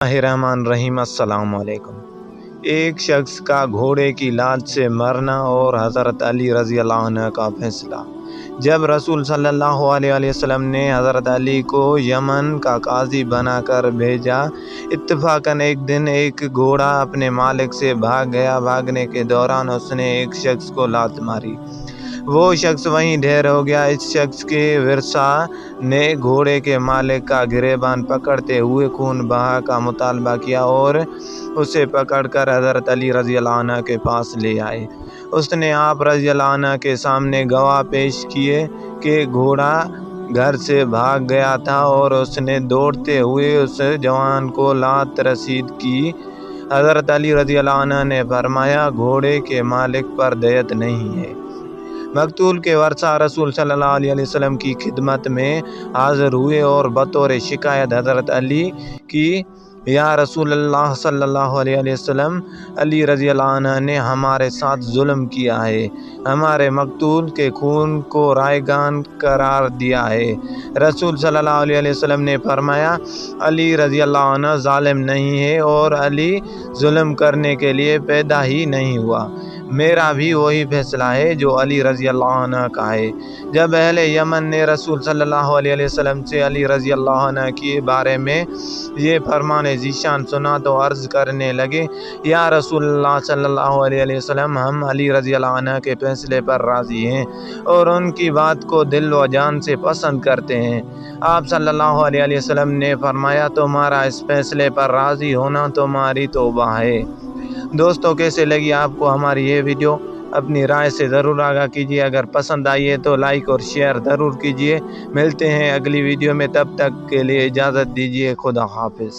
रहमान अस्सलाम वालेकुम। एक शख्स का घोड़े की लात से मरना और हज़रत अली रज़ी अल्लाह अन्हु का फैसला। जब रसूल सल्लल्लाहु अलैहि वसल्लम ने हज़रत अली को यमन का काजी बनाकर भेजा, इत्तफ़ाक़न एक दिन एक घोड़ा अपने मालिक से भाग गया। भागने के दौरान उसने एक शख्स को लात मारी। वो शख्स वहीं ढेर हो गया। इस शख्स के विरसा ने घोड़े के मालिक का गिरेबान पकड़ते हुए खून बहा का मुतालबा किया और उसे पकड़कर हज़रत अली रज़ी अल्लाह अन्हु के पास ले आए। उसने आप रज़ी अल्लाह अन्हु के सामने गवाह पेश किए कि घोड़ा घर से भाग गया था और उसने दौड़ते हुए उस जवान को लात रसीद की। हज़रत अली रज़ी अल्लाह अन्हु ने फरमाया, घोड़े के मालिक पर दयत नहीं है। मकतूल के वर्सा रसूल सल्लल्लाहु अलैहि वसल्लम की खिदमत में हाज़िर हुए और बतौर शिकायत हज़रत अली की, या रसूलल्लाह सल्लल्लाहु अलैहि वसल्लम, अली रज़ी अल्लाह अन्हु ने हमारे साथ जुल्म किया है, हमारे मकतूल के खून को रायगान करार दिया है। रसूल सल्लल्लाहु अलैहि वसल्लम ने फरमाया, अली रज़ी अल्लाह अन्हु ज़ालिम नहीं है और अली जुल्म करने के लिए पैदा ही नहीं हुआ। मेरा भी वही फैसला है जो अली रज़ी अल्लाह अन्हु का है। जब अहले यमन ने रसूल सल्लल्लाहु अलैहि वसल्लम से अली रज़ी अल्लाह अन्हु के बारे में ये फरमान ज़ीशान सुना तो अर्ज़ करने लगे, या रसूलल्लाह सल्लल्लाहु अलैहि वसल्लम, हम अली रज़ी अल्लाह अन्हु के फैसले पर राज़ी हैं और उनकी बात को दिल व जान से पसंद करते हैं। आप सल्लल्लाहु अलैहि वसल्लम ने फरमाया, तुम्हारा इस फैसले पर राज़ी होना तुम्हारी तौबा है। दोस्तों, कैसे लगी आपको हमारी ये वीडियो? अपनी राय से ज़रूर आगाह कीजिए। अगर पसंद आई है तो लाइक और शेयर ज़रूर कीजिए। मिलते हैं अगली वीडियो में, तब तक के लिए इजाज़त दीजिए। खुदा हाफिज़।